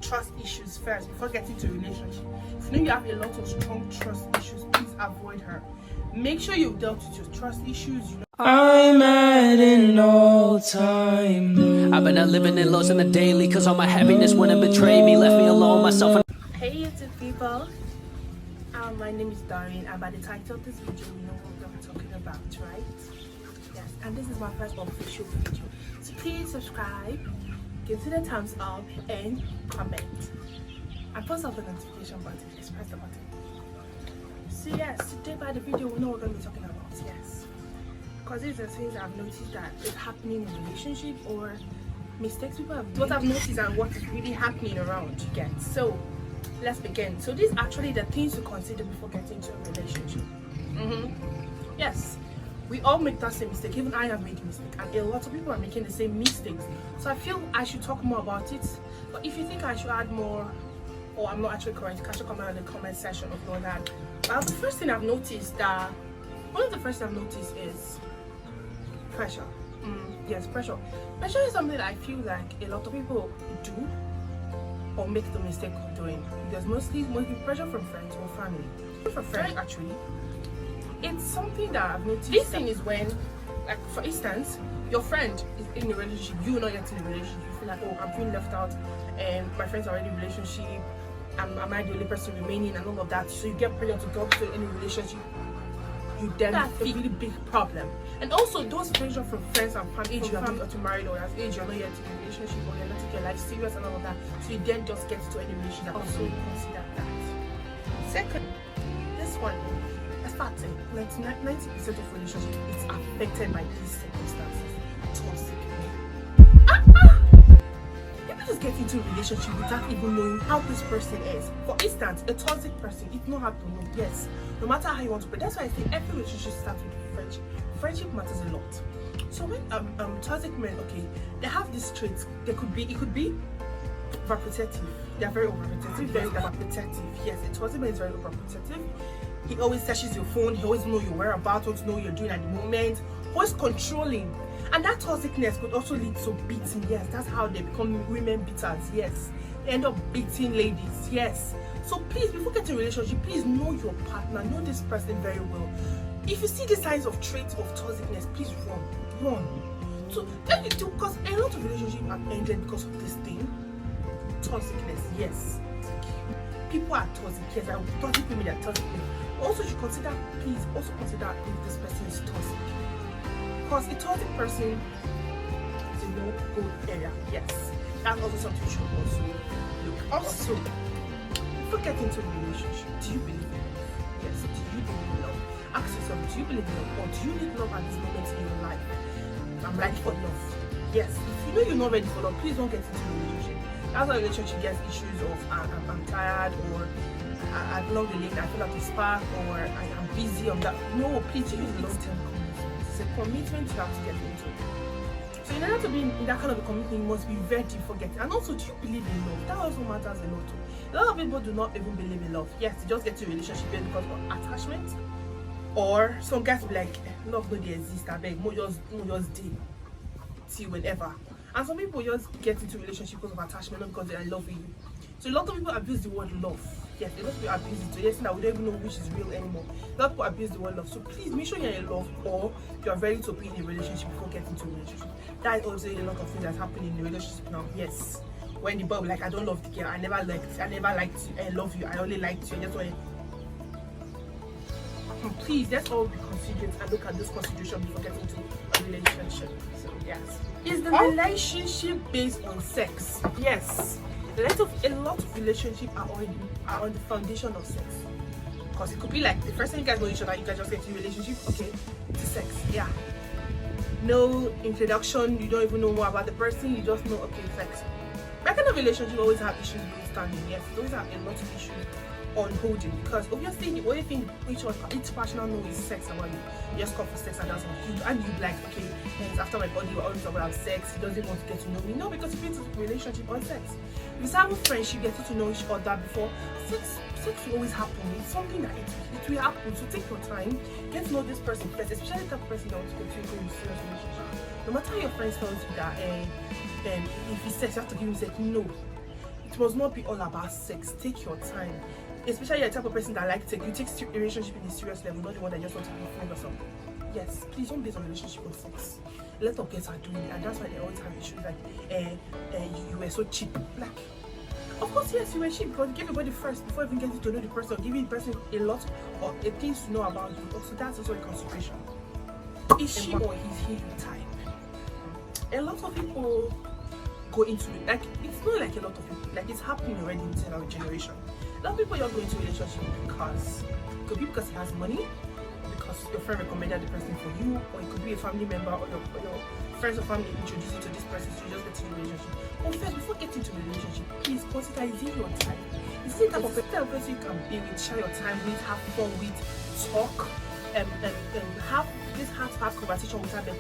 trust issues first before getting to a relationship. If you know you have a lot of strong trust issues, please avoid her. Make sure you've dealt with your trust issues. I'm at an all-time. I've been out living in lows in the daily, cause all my happiness wouldn't betray me, left me alone, myself. Hey YouTube people, my name is Doreen, and by the title of this video you know what I'm talking about, right? Yes, and this is my first official video, so please subscribe, give it a thumbs up and comment and press off the notification button. Just press the button. So yes, today by the video we know what we're going to be talking about. Yes, because these are things I've noticed that is happening in relationship, or mistakes people have made, what I've noticed and what is really happening around. You get, so let's begin. So these are actually the things to consider before getting into a relationship. Yes, we all make that same mistake. Even I have made a mistake, and a lot of people are making the same mistakes. So I feel I should talk more about it. But if you think I should add more, or I'm not actually correct, you can comment in the comment section of all that. The first thing I've noticed is pressure. Yes, pressure. Pressure is something that I feel like a lot of people do or make the mistake of doing. There's mostly pressure from friends or family. From friends, actually, it's something that I've noticed. This thing is when, like, for instance, your friend is in a relationship, you're not yet in a relationship. You feel like, oh, I'm feeling left out, and my friends are already in a relationship. Am I the only person remaining, and all of that? So you get pressure to go to any relationship. You then have a really big problem. And also those pressure from friends and family, age you are not married, or as age you're not yet in a relationship, or you're not taking your life serious and all of that. So you then just get to any relationship. Also consider that. Second, this one, as far as 90% of relationship is affected by these circumstances. Toxic men. People just get into a relationship without even knowing how this person is. For instance, a toxic person, it's not hard to know. Yes, no matter how you want to put it. That's why I say every relationship starts with friendship. Friendship matters a lot. So when toxic men, okay, they have these traits. It could be overprotective. They are very overprotective, very overprotective. Yes, a toxic man is very overprotective. He always searches your phone. He always knows your whereabouts, wants to know what you're doing at the moment. Always controlling. And that toxicness could also lead to beating. Yes, that's how they become women beaters. Yes, they end up beating ladies. Yes. So please, before getting a relationship, please know your partner, know this person very well. If you see the signs of traits of toxicness, please run. So tell you to, because a lot of relationships have ended because of this thing. Toxicness, yes. People are toxic. Yes, I will toxic women that are toxic. Also, you consider, please also consider if this person is toxic. Because a toxic person is a no-go area. Yes, that's also something you should also look. Also, before getting into a relationship, do you believe in love? Yes, do you believe in love? Ask yourself, do you believe in love, or do you need love at this moment in your life? I'm ready for love. Yes, if you know you're not ready for love, please don't get into a relationship. That's why a relationship gets issues of I'm tired, or I've loved the lane, I feel like a spark, or I'm busy on that. No, please use long-term commitment. It's a commitment you have to get into. So in order to be in that kind of a commitment, you must be ready for getting. And also, do you believe in love? That also matters a lot too. A lot of people do not even believe in love. Yes, they just get to a relationship because of attachment, or some guys will be like, love no dey exist, I beg, more just day till whenever. And some people just get into a relationship because of attachment, not because they love you. So a lot of people abuse the word love. Yes, a lot of people abuse it. So yes, now we don't even know which is real anymore. A lot of people abuse the word love. So please make sure you're in love, or you are ready to be in a relationship before getting into a relationship. That is also a lot of things that's happening in the relationship now. Yes, when the boy like, I don't love the girl, I never liked you, I love you, I only liked you, I just want. Please, let's all be considerate and look at this consideration before getting into a relationship. So yes, is the relationship based on sex? Yes. A lot of relationships are on the foundation of sex. Because it could be like the first time you guys know each other, you guys just get into a relationship, okay, it's sex, yeah. No introduction, you don't even know more about the person, you just know, okay, sex. That kind of relationship always have issues with standing. Yes, it always have a lot of issues on holding, because obviously the only thing each partner knows is sex about you. You just come for sex, and that's all you do. And you like, okay, it's after my body, we're always about sex. He doesn't want to get to know me. No, because you get into a relationship on sex. If you have a friendship, getting to know each other before sex will always happen. It's something that it will happen. So take your time, get to know this person first, especially that person that wants to get to a serious relationship. No matter how your friends tells you that if he says you have to give him sex, no. must not be all about sex. Take your time. Especially you're the type of person that like you take relationship in a serious level, not the one that just wants to be friend or something. Yes, please don't base on relationship on sex. A lot of girls are doing it, and that's why they always have issues like you were so cheap. Like, of course, yes, you were cheap because you gave everybody first before even getting to know the person, or giving the person a lot of things to know about you. Also, that's also a consideration. Is she or is he your type? A lot of people go into it, like, it's not like a lot of people, like, it's happening already in our generation. A lot of people just go into a relationship because it could be because he has money, because your friend recommended the person for you, or it could be a family member, or your friends or family introduce you to this person, so you just get into a relationship. But first, before getting into a relationship, please consider, is he your type? Is he the type of person you can be with, share your time with, have fun with, talk, and have this heart-to-heart conversation without them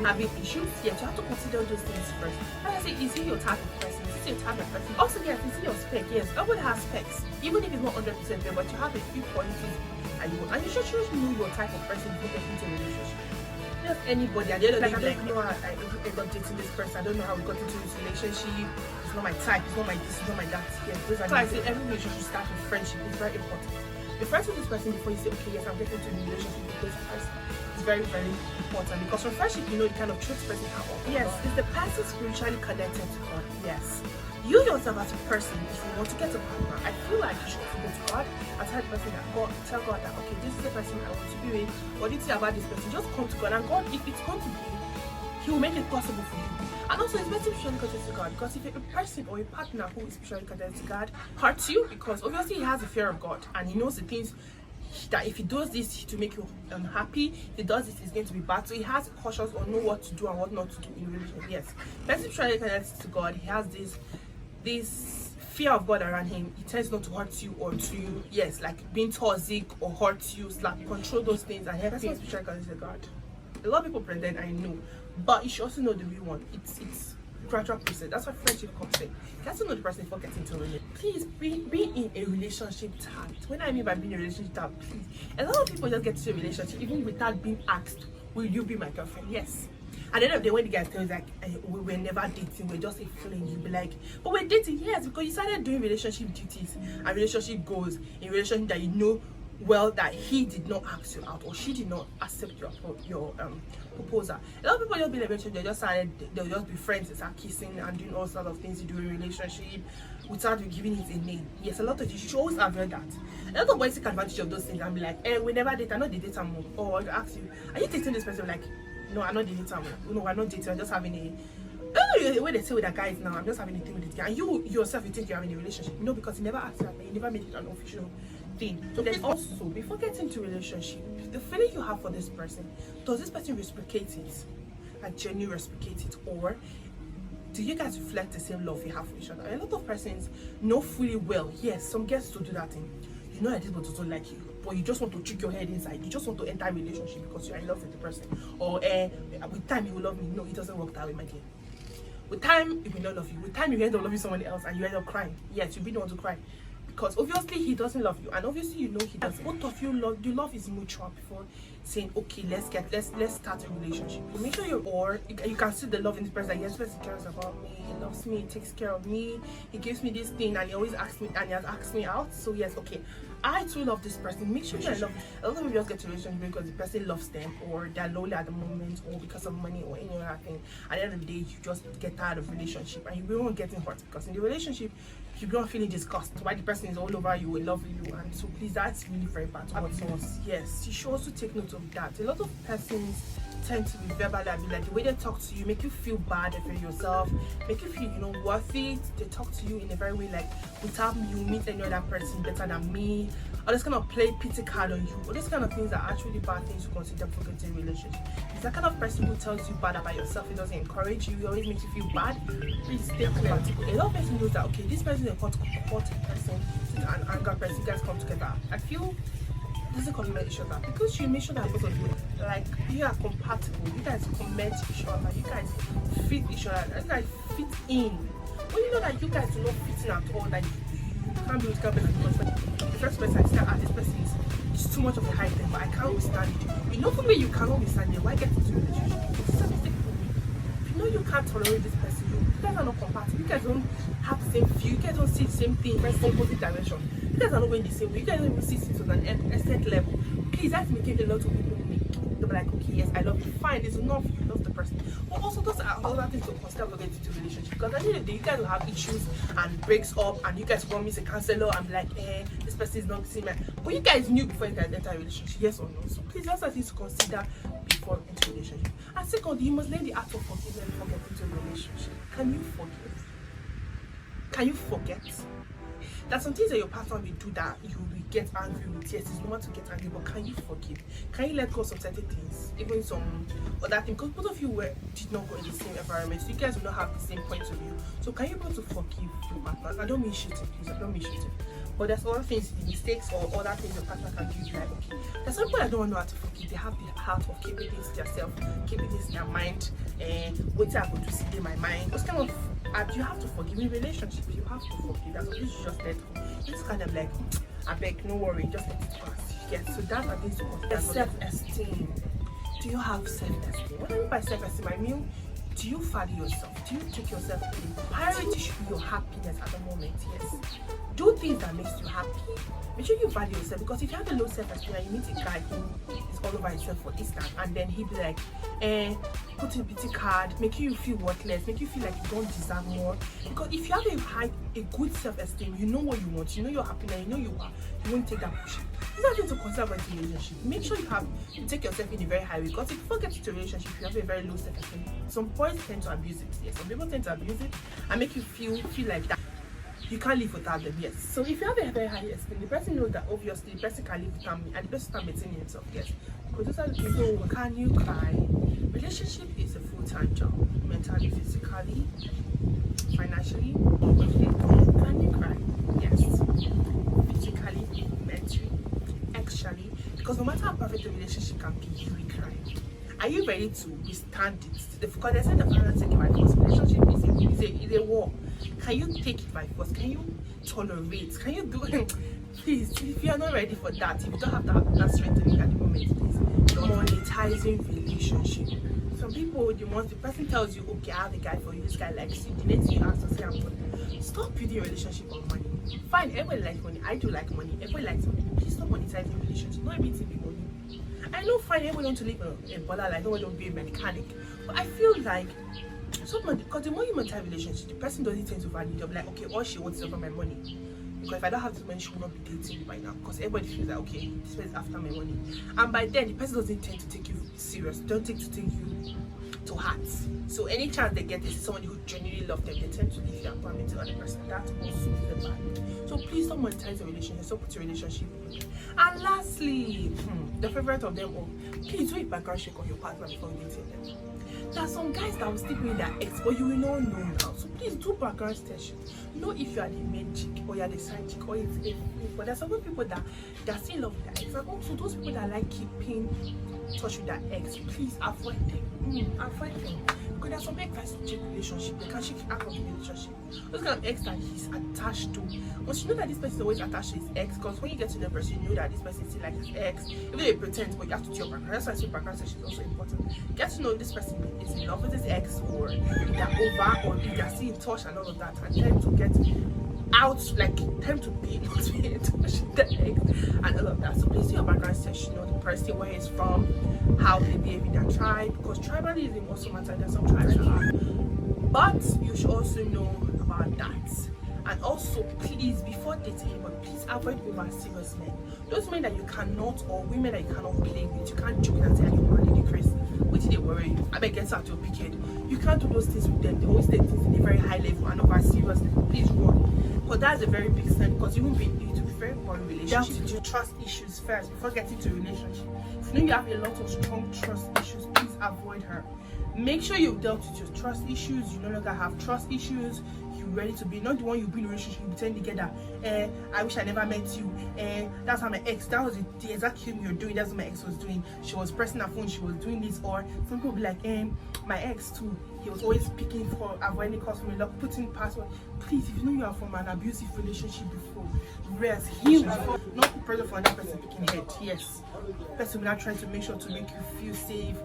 having issues? Yes, you have to consider those things first. And I say, is he your type of person? Is he your type of person? Also, yes, is he your spec? Yes, everybody has specs, even if it's not 100% there, but you have a few qualities and you should know your type of person before getting into a relationship. Not anybody. At the end of the day, I don't know how I ended up dating this person. I don't know how we got into this relationship. It's not my type. It's not my this. It's not my that. Yes, those are. So I say every relationship starts with friendship. It's very important. Be friends with this person before you say, okay, yes, I'm getting into a relationship with this person. It's very, very important, because from friendship, you know the kind of truth person you have. Yes, is the person spiritually connected to God? Yes. You yourself as a person, if you want to get a partner, I feel like you should go to God and tell the person that tell God that, okay, this is the person I want to be with. What do you think about this person? Just come to God, and God, if it's going to be, He will make it possible for you. And also, it's better spiritually connected to God, because if a person or a partner who is spiritually connected to God hurts you, because obviously he has a fear of God and he knows the things that if he does this to make you happy, if he does this, it's going to be bad. So he has cautious or know what to do and what not to do in a relationship. Yes, person spiritually connected to God, he has this fear of God around him. He tends not to hurt you or to yes, like being toxic or hurt you, slap, control those things and help you. Spiritually connected to God. A lot of people pretend, I know, but you should also know the real one. It's gradual process. That's why friendship comes in. Get to know the person before getting into a relationship. Please be in a relationship tagged. When I mean by being in a relationship tagged, please. A lot of people just get into a relationship even without being asked, will you be my girlfriend? Yes. At the end of the day, when the guy tells like we were never dating, we're just a fling, you'll be like, but we're dating, yes, because you started doing relationship duties and relationship goals in a relationship that you know well that he did not ask you out or she did not accept your proposal. A lot of people just be in a relationship, they'll just be friends and start kissing and doing all sorts of things you do in a relationship without you giving it a name. Yes, a lot of you should always avoid that. A lot of boys take advantage of those things and be like, we never date, I'm not dating someone. Or I ask you, are you dating this person? Like, no, I'm not dating someone. No, I'm not dating, I'm just having the way they say with that guys now, I'm just having a thing with this guy. And you yourself, you think you're having a relationship. No, because you never asked that, you never made it an official thing. So there's also, before getting into a relationship, the feeling you have for this person, does this person reciprocate it? Like genuinely reciprocate it? Or do you guys reflect the same love you have for each other? A lot of persons know fully well, yes, some girls to do that thing. You know that this person doesn't like you, but you just want to trick your head inside. You just want to enter a relationship because you're in love with the person. Or with time he will love me. No, it doesn't work that way, my dear. With time, he will not love you. With time, you end up loving someone else and you end up crying. Yes, you'll be the one to cry. Because obviously he doesn't love you, and obviously you know he doesn't. Both of you love, the love is mutual before saying, okay, let's start a relationship. You make sure you can see the love in this person. Yes, this person cares about me, he loves me, he takes care of me, he gives me this thing, and he always asks me, and he has asked me out. So yes, okay, I too love this person. Make sure you love. A lot of people just get to a relationship because the person loves them, or they're lonely at the moment, or because of money, or any other thing. At the end of the day, you just get tired of relationship, and you won't getting hurt because in the relationship you don't feeling disgust why the person is all over you, will love you, and so please, that's really very bad towards us. Yes, you should also take note of that. A lot of persons tend to be verbal and be like, the way they talk to you make you feel bad for yourself, make you feel worthy. They talk to you in a very way like, without me you meet any other person better than me, or this kind of play pity card on you. All these kind of things are actually bad things to consider for getting a relationship. It's that kind of person who tells you bad about yourself. It doesn't encourage you, it always makes you feel bad. Please stay clear. A lot of person knows that, okay, this person is a hot person, an anger person, you guys come together. I feel doesn't complement each other, because you make sure that both of you, like, you are compatible, you guys complement each other, you guys fit each other, you guys fit in. When you know that you guys do not fit in at all, like you can't be with this person because the first person I start, this person is too much of a high thing, but I can't withstand it. You know, for me, you cannot withstand it. Why get into a relationship? It's a mistake for me. If you know you can't tolerate this person, you guys are not compatible. You guys don't have same view, you guys don't see the same thing, press opposite direction. You guys are not going the same way, you guys don't even see things on an extent level. Please, that's making a lot of people make. They'll be like, okay, yes, I love you, fine, it's enough, you love the person. But also, those are other things to consider when getting into a relationship. Because at the end of the day, you guys will have issues and breaks up, and you guys want me to counselor and be like, this person is not the same. But you guys knew before you guys enter a relationship, yes or no? So please, that's something to consider before into a relationship. And secondly, you must learn the art of forgiveness before getting into a relationship. Can you forgive? Can you forget? There's some things that your partner will do that you will get angry with. Yes, it's normal to get angry, but can you forgive? Can you let go of some certain things, even some other things? Because both of you did not go in the same environment, so you guys will not have the same point of view. So can you be able to forgive your partner? I don't mean shooting, please. I don't mean shooting. But there's other things, the mistakes or other things your partner can do. Like, okay, there's some people that don't know how to forgive. They have the heart of keeping things to themselves, keeping things in their mind, and waiting I go to see in my mind. Those kind of you have to forgive in relationship. You have to forgive. That's what you just let go. You just kind of like, I beg, no worry, just let it pass. Yes, so that's what needs to consider. Self-esteem. Do you have self-esteem? What I mean by self-esteem, I mean, do you value yourself? Do you take yourself in? Priority should be your happiness at the moment, yes. Do things that makes you happy. Make sure you value yourself, because if you have a low self-esteem and you meet a guy who is all over himself, for instance, and then he'll be like, put in a pity card, making you feel worthless, make you feel like you don't deserve more. Because if you have a good self-esteem, you know what you want, you know you're happy, and you know you won't take that push. It's not to consider about the relationship. Make sure you take yourself in a very high way, because if you get into a relationship, you have a very low self-esteem. Some boys tend to abuse it. Yes, some people tend to abuse it and make you feel like that you can't live without them. Yes. So if you have a very high esteem, the person knows that obviously the person can live without me, and the person can maintain himself. Yes. Because those are the people. Can you cry? Relationship is a full-time job, mentally, physically, financially. Can you cry? Yes. Physically, mentally, actually. Because no matter how perfect the relationship can be, you will cry. Are you ready to withstand it? Because they said the final take it by force. Relationship is a war. Can you take it by force? Can you tolerate? Can you do it? Please, if you are not ready for that, if you don't have that strength at the moment, please. Monetizing relationship. Some people, once the person tells you, okay, I have a guy for you, this guy likes you, the next thing you ask to say, I'm good. Stop building your relationship on money. Fine, everybody likes money. I do like money. Everybody likes money. Please stop monetizing relationship. Not everything be money. I know fine, everyone want to live a baller life, everyone don't be a mechanic. But I feel like because the more you monetize relationship, the person doesn't tend to value it. Like, okay, all she wants is over my money. Because if I don't have this money, she will not be dating me by now. Because everybody feels like, okay, this person is after my money. And by then, the person doesn't tend to take you serious. Don't take you to heart. So any chance they get, this is someone who genuinely loves them, they tend to leave you and permit to other person. That also is bad. So please don't monetize your relationship. So put your relationship. And lastly, the favorite of them all, please do a background check on your partner before dating them. There are some guys that will still be in their ex, but you will not know now. So please do background session. Know if you are the main chick or you are the side chick or it's a. But there's some people that still in love with their ex. And also those people that like keeping touch with their ex, please avoid them. Avoid them. Because there's some ex that's in a relationship, they can't shake out of the relationship. Those kind of ex that he's attached to. Once you know that this person is always attached to his ex, because when you get to the person, you know that this person is still like his ex. Even though they pretend, but you have to do your background. That's why I say background session is also important. Get to know if this person is in love with his ex, or if they're over, or if they're still in touch and all of that, and tend to get out, like tend to be in touch with the ex and all of that. So please do your background session, know the person, where he's from, how they behave in their tribe, because tribalism also matters. There's some tribes that are, but you should also know about that. And also, please, before dating anyone, please avoid over serious men. Those men that you cannot, or women that you cannot play with, you can't joke and say, "You're money, Chris." Which they worry you. I bet gets out your picket. You can't do those things with them. They always take things in a very high level and over serious level. Please run. Because that's a very big sign. Because it will be very boring relationship. You have to do trust issues first before getting to a relationship. If you know you have a lot of strong trust issues, please avoid her. Make sure you've dealt with your trust issues. You no longer have trust issues. You're ready to be, not the one you be in a relationship, you pretend together. I wish I never met you. That's how my ex, that was the exact thing you're doing. That's what my ex was doing. She was pressing her phone, she was doing this. Or some people be like, my ex too, he was always picking for avoiding calls from me, like putting password. Please, if you know you are from an abusive relationship before, rest, heal. Not put pressure for another person picking head. Yes, person will not trying to make sure to make you feel safe.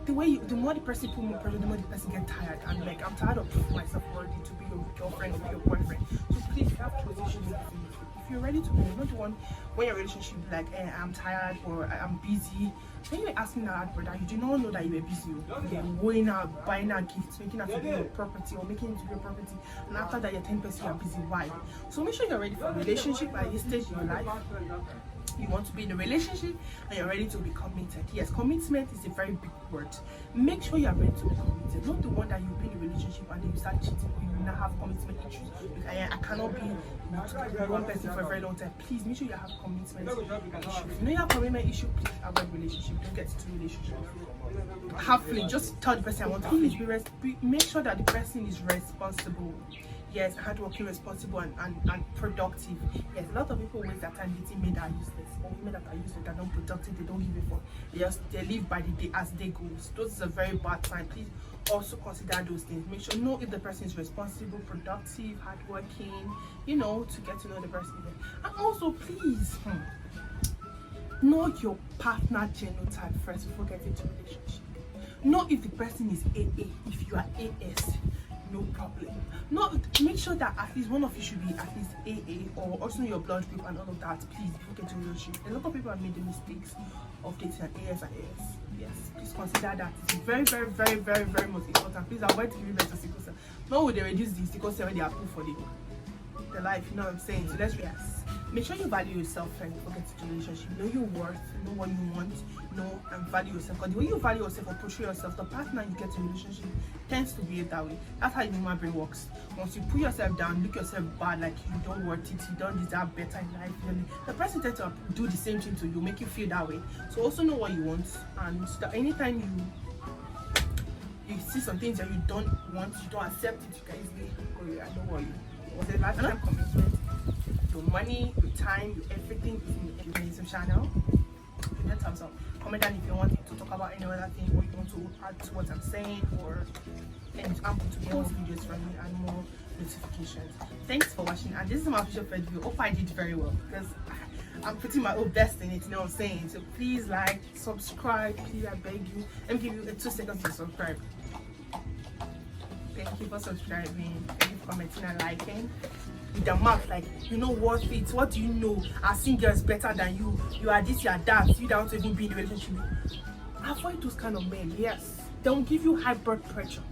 The more the person put more pressure, the more the person get tired. And like, I'm tired of putting myself already to be your girlfriend. girlfriend or be your boyfriend. So please, you have trust issues. If you're ready to go, not the one when your relationship be like, I'm tired or I'm busy. When you're asking that brother, you do not know that you were busy. You're going out, buying out gifts, making out to be your property or making it to be your property. And after that, you're 10% you're busy. Why? So make sure you're ready for a relationship at this stage in your life. You want to be in a relationship and you're ready to be committed. Yes, commitment is a very big word. Make sure you're ready to be committed. Not the one that you've been in a relationship and then you start cheating or you will not have commitment issues. I cannot be with one person for a very long time. Please make sure you have commitment issues. If you know you have commitment issue, please avoid relationship. Don't get into relationship. Have fun. Just tell the person I want to finish. Make sure that the person is responsible. Yes, hardworking, responsible, and productive. Yes, a lot of people waste their time dating men that are useless or women that are useless, that are not productive, they don't give a fuck. They live by the day as day goes. Those is a very bad sign. Please also consider those things. Make sure know if the person is responsible, productive, hardworking, you know, to get to know the person. And also, please know your partner genotype first before getting into a relationship. Know if the person is AA. If you are AS, no problem. Make sure that at least one of you should be at least AA or also your blood group and all of that. Please before getting into a relationship. A lot of people have made the mistakes of dating an AS and AS. Yes, please consider that. It's very, very, very, very, very most important. Please avoid giving birth to sickle cell. Nor will they reduce the sickle cell when they are approved for the life, you know what I'm saying? So let's react. Make sure you value yourself first before getting into a relationship. Know your worth, know what you want, know and value yourself. Because the way you value yourself or portray yourself, the partner you get in a relationship tends to behave that way. That's how the human brain works. Once you put yourself down, look yourself bad, like you don't worth it, you don't deserve better in life, the person tends to do the same thing to you, make you feel that way. So also know what you want, and so that anytime you see some things that you don't want, you don't accept it, you can easily go, I know what you want. The lifetime commitment, your money, your time, your everything is in the YouTube channel. Give me a thumbs up. Comment down if you want to talk about any other thing, or you want to add to what I'm saying, or I'm going to post videos from me and more notifications. Thanks for watching, and this is my official first video. Hope I did very well because I'm putting my own best in it, you know what I'm saying? So please like, subscribe, please, I beg you. Let me give you 2 seconds to subscribe. Thank you for subscribing, thank you for commenting and liking. With the mouth, like, you know what it, what do you know? Our singer is better than you. You are this, you are that. You don't even be in a relationship. Avoid those kind of men. Yes, they will give you high blood pressure.